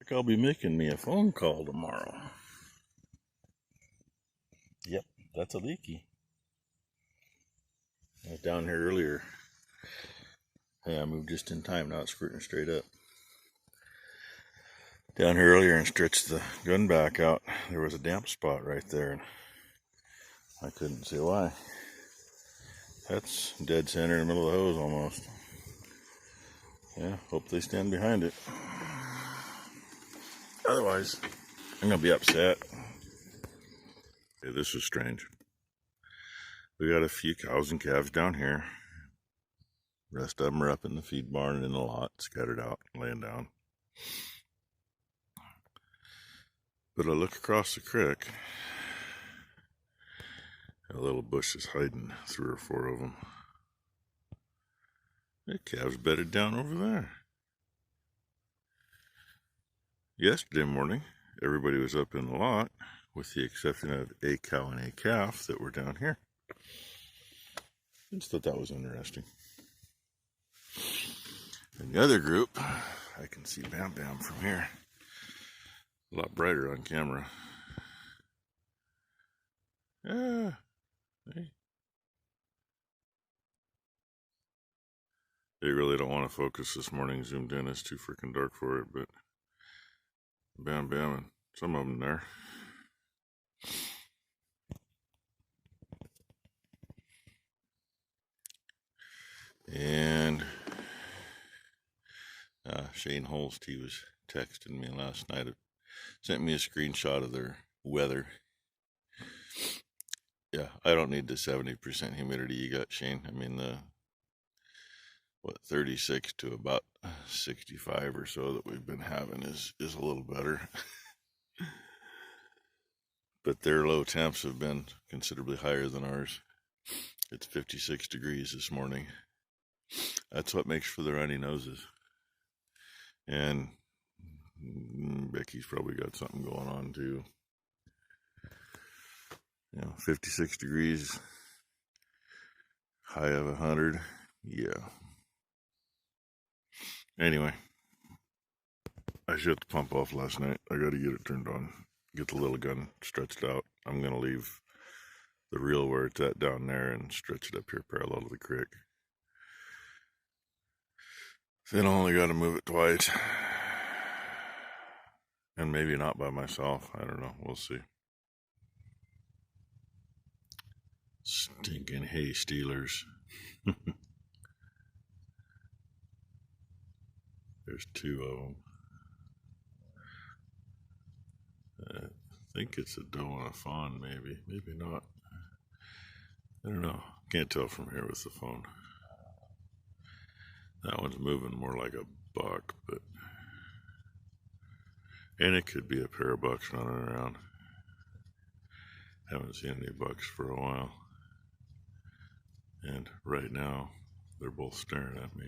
Like I'll be making me a phone call tomorrow. Yep, that's a leaky. I was down here earlier. Hey, I moved just in time, now it's squirting straight up. Down here earlier and stretched the gun back out. There was a damp spot right there, and I couldn't see why. That's dead center in the middle of the hose almost. Yeah, hope they stand behind it. Otherwise, I'm gonna be upset. Hey, this is strange. We got a few cows and calves down here. The rest of them are up in the feed barn and in the lot, scattered out, laying down. But I look across the creek. A little bush is hiding 3 or 4 of them. The calves bedded down over there. Yesterday morning, everybody was up in the lot, with the exception of a cow and a calf that were down here. I just thought that was interesting. And the other group, I can see Bam Bam from here. A lot brighter on camera. Yeah. Hey. They really don't want to focus this morning. Zoomed in, it's too freaking dark for it, but Bam Bam and some of them there. And Shane Holst, he was texting me last night. Sent me a screenshot of their weather. Yeah, I don't need the 70% humidity you got, Shane. I mean, 36 to about 65 or so that we've been having is a little better. But their low temps have been considerably higher than ours. It's 56 degrees this morning. That's what makes for the runny noses. And Becky's probably got something going on too. 56 degrees, high of 100. Yeah. Anyway, I shut the pump off last night. I got to get it turned on. Get the little gun stretched out. I'm going to leave the reel where it's at down there and stretch it up here parallel to the creek. Then I only got to move it twice. And maybe not by myself. I don't know. We'll see. Stinking hay stealers. There's 2 of them. I think it's a doe and a fawn, maybe. Maybe not. I don't know. Can't tell from here with the phone. That one's moving more like a buck, but... And it could be a pair of bucks running around. Haven't seen any bucks for a while. And right now, they're both staring at me.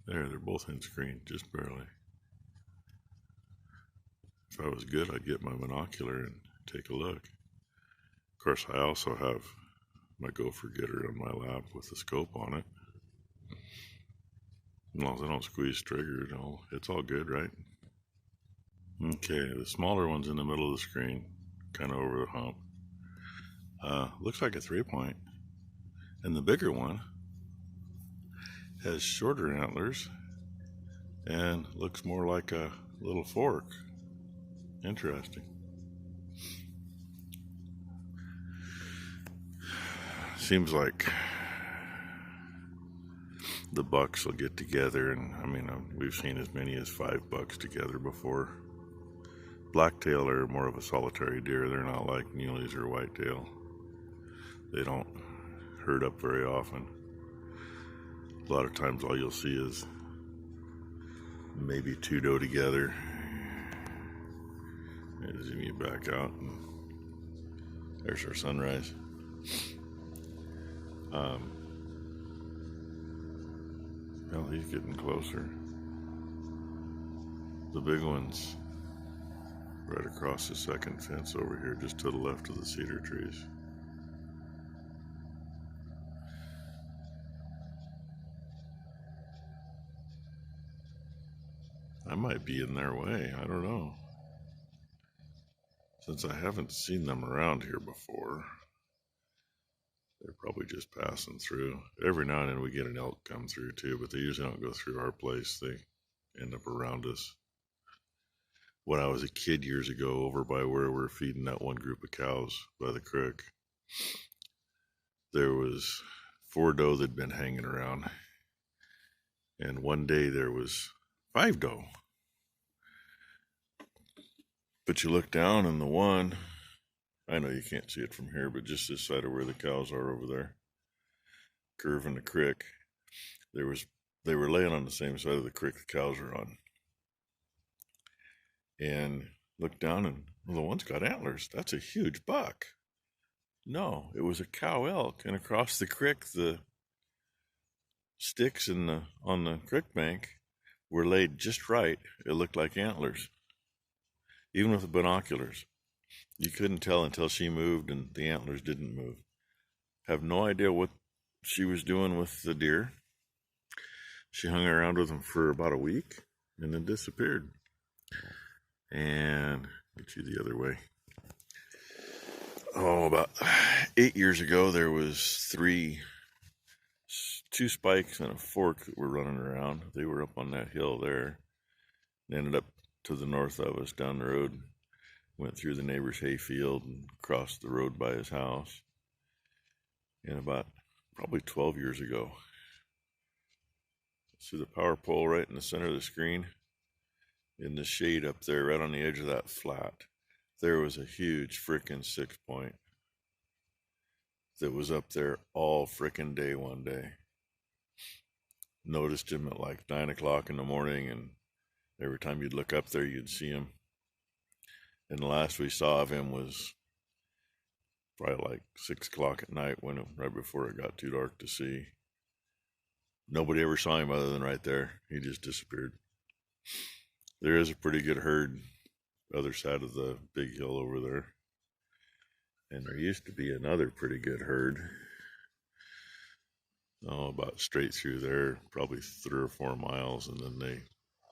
There, they're both in screen, just barely. If I was good, I'd get my binocular and take a look. Of course, I also have my gopher getter on my lap with the scope on it. As long as I don't squeeze trigger, it's all good, right? Okay, the smaller one's in the middle of the screen, kind of over the hump. Looks like a 3-point. And the bigger one has shorter antlers and looks more like a little fork. Interesting. Seems like the bucks will get together, and I mean, we've seen as many as 5 bucks together before. Blacktail are more of a solitary deer. They're not like muleys or whitetail. They don't herd up very often. A lot of times all you'll see is maybe 2 doe together. Zoom you back out, and there's our sunrise. Well, he's getting closer. The big one's right across the second fence over here, just to the left of the cedar trees. I might be in their way. I don't know. Since I haven't seen them around here before, they're probably just passing through. Every now and then we get an elk come through too, but they usually don't go through our place. They end up around us. When I was a kid years ago, over by where we're feeding that one group of cows by the creek, there was 4 doe that'd been hanging around, and one day there was 5 doe. But you look down and the one, I know you can't see it from here, but just this side of where the cows are over there, curving the creek, they were laying on the same side of the creek the cows are on. And look down and, well, the one's got antlers. That's a huge buck. No, it was a cow elk, and across the creek, the sticks on the creek bank were laid just right. It looked like antlers, even with the binoculars. You couldn't tell until she moved and the antlers didn't move. Have no idea what she was doing with the deer. She hung around with them for about a week and then disappeared. And get you the other way. Oh, about 8 years ago, there was 2 spikes and a fork that were running around. They were up on that hill there. They ended up to the north of us down the road. Went through the neighbor's hayfield and crossed the road by his house. And about probably 12 years ago, see the power pole right in the center of the screen? In the shade up there, right on the edge of that flat, there was a huge frickin' 6-point that was up there all frickin' day one day. Noticed him at like 9 o'clock in the morning, and every time you'd look up there, you'd see him. And the last we saw of him was probably like 6 o'clock at night, right before it got too dark to see. Nobody ever saw him other than right there. He just disappeared. There is a pretty good herd other side of the big hill over there. And there used to be another pretty good herd. Oh, about straight through there, probably 3 or 4 miles, and then they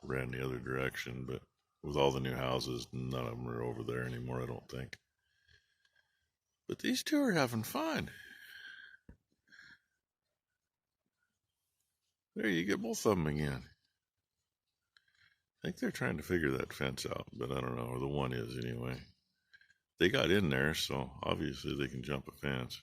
ran the other direction. But with all the new houses, none of them are over there anymore, I don't think. But these two are having fun. There, you get both of them again. I think they're trying to figure that fence out, but I don't know, or the one is anyway. They got in there, so obviously they can jump a fence.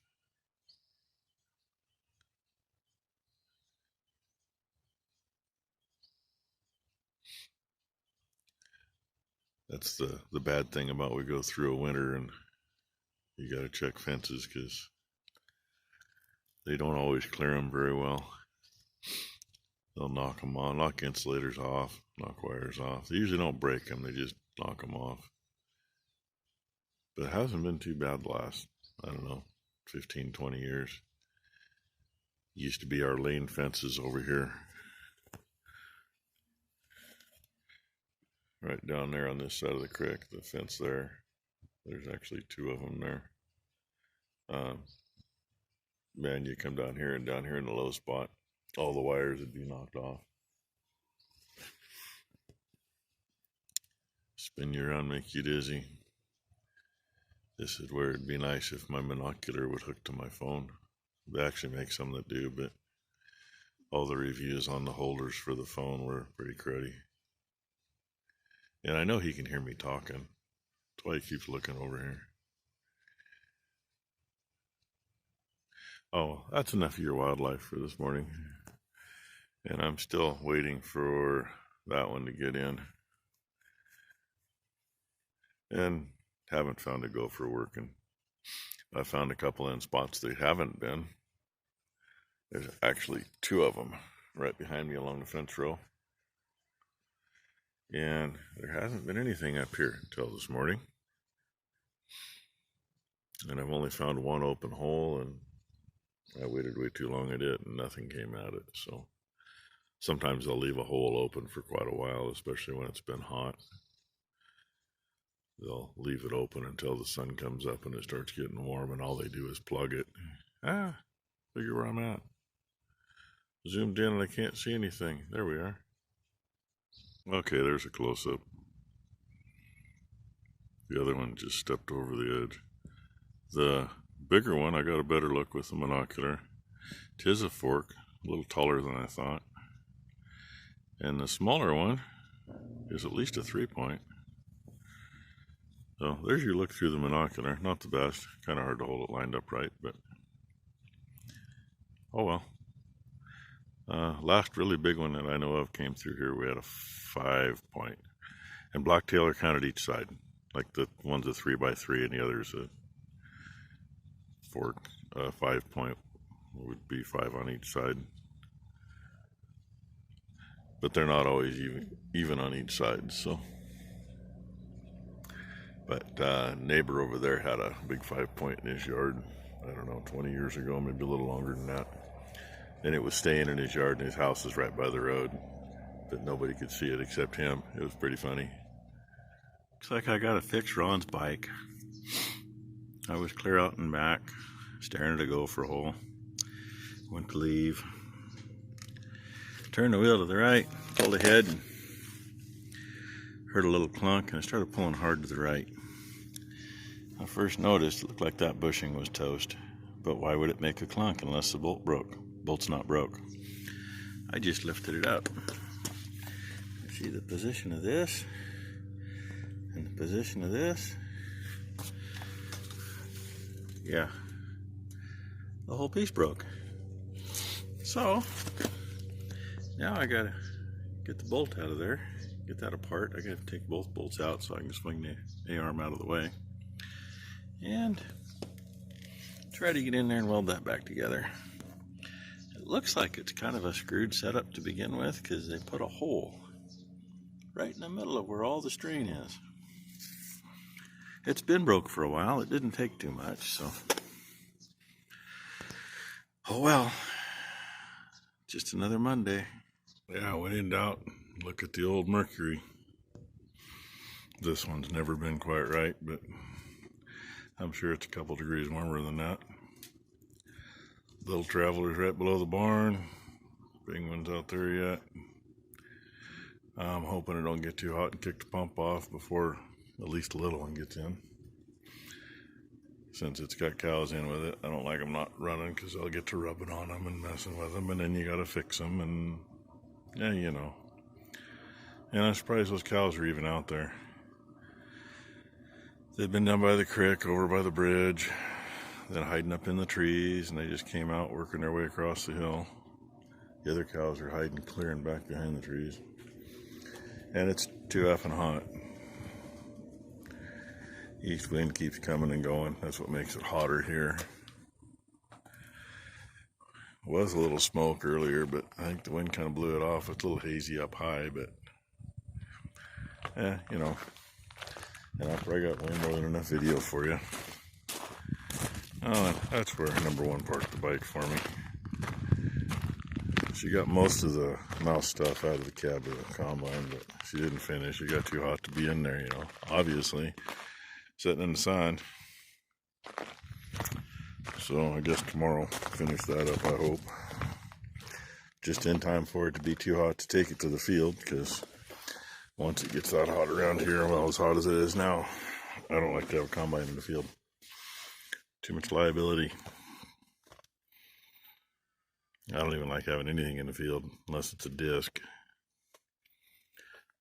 That's the bad thing about we go through a winter and you got to check fences because they don't always clear them very well. They'll knock them on, knock insulators off, knock wires off. They usually don't break them, they just knock them off. But it hasn't been too bad the last, I don't know, 15, 20 years. Used to be our lane fences over here. Right down there on this side of the creek, the fence there. There's actually 2 of them there. Man, you come down here in the low spot, all the wires would be knocked off. Spin you around, make you dizzy. This is where it'd be nice if my binocular would hook to my phone. They actually make some that do, but all the reviews on the holders for the phone were pretty cruddy. And I know he can hear me talking. That's why he keeps looking over here. Oh, that's enough of your wildlife for this morning. And I'm still waiting for that one to get in. And haven't found a gopher working. I found a couple in spots they haven't been. There's actually 2 of them right behind me along the fence row. And there hasn't been anything up here until this morning. And I've only found 1 open hole, and I waited way too long at it, and nothing came at it. So sometimes they'll leave a hole open for quite a while, especially when it's been hot. They'll leave it open until the sun comes up and it starts getting warm, and all they do is plug it. Figure where I'm at. Zoomed in and I can't see anything. There we are. Okay, there's a close-up. The other one just stepped over the edge. The bigger one, I got a better look with the monocular. 'Tis a fork, a little taller than I thought. And the smaller one is at least a 3-point. So there's your look through the monocular. Not the best. Kind of hard to hold it lined up right, but oh well. Last really big one that I know of came through here. We had a 5-point. And blacktail are counted each side. Like the one's a 3x3 and the other's a 5-point. Would be 5 on each side. But they're not always even on each side, so. But neighbor over there had a big 5-point in his yard, I don't know, 20 years ago, maybe a little longer than that. And it was staying in his yard, and his house is right by the road, but nobody could see it except him. It was pretty funny. Looks like I got to fix Ron's bike. I was clear out and back, staring at a gopher hole. Went to leave. Turned the wheel to the right, pulled ahead, and heard a little clunk, and I started pulling hard to the right. I first noticed it looked like that bushing was toast, but why would it make a clunk unless the bolt broke? Bolt's not broke. I just lifted it up. See the position of this and the position of this. Yeah, the whole piece broke. So now I gotta get the bolt out of there, get that apart. I gotta take both bolts out so I can swing the A-arm out of the way and try to get in there and weld that back together. It looks like it's kind of a screwed setup to begin with because they put a hole right in the middle of where all the strain is. It's been broke for a while. It didn't take too much, so oh well. Just another Monday. Yeah, when in doubt, look at the old Mercury. This one's never been quite right, but I'm sure it's a couple degrees warmer than that. Little Traveler's right below the barn. Big one's out there yet. I'm hoping it don't get too hot and kick the pump off before at least a little one gets in. Since it's got cows in with it, I don't like them not running because I'll get to rubbing on them and messing with them, and then you gotta fix them, and yeah, you know. And I'm surprised those cows are even out there. They've been down by the creek, over by the bridge, then hiding up in the trees, and they just came out working their way across the hill. The other cows are hiding clear and back behind the trees. And it's too effing hot. East wind keeps coming and going. That's what makes it hotter here. Was a little smoke earlier, but I think the wind kind of blew it off. It's a little hazy up high, but you know. And I probably got way more than enough video for you. Oh, that's where number one parked the bike for me. She got most of the mouse stuff out of the cab of the combine, but she didn't finish. It got too hot to be in there, you know, obviously. Sitting in the sun. So I guess tomorrow finish that up, I hope. Just in time for it to be too hot to take it to the field, because once it gets that hot around here, well, as hot as it is now, I don't like to have a combine in the field. Too much liability. I don't even like having anything in the field unless it's a disc.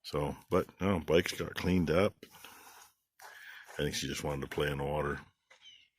So, but no, bike's got cleaned up. I think she just wanted to play in the water.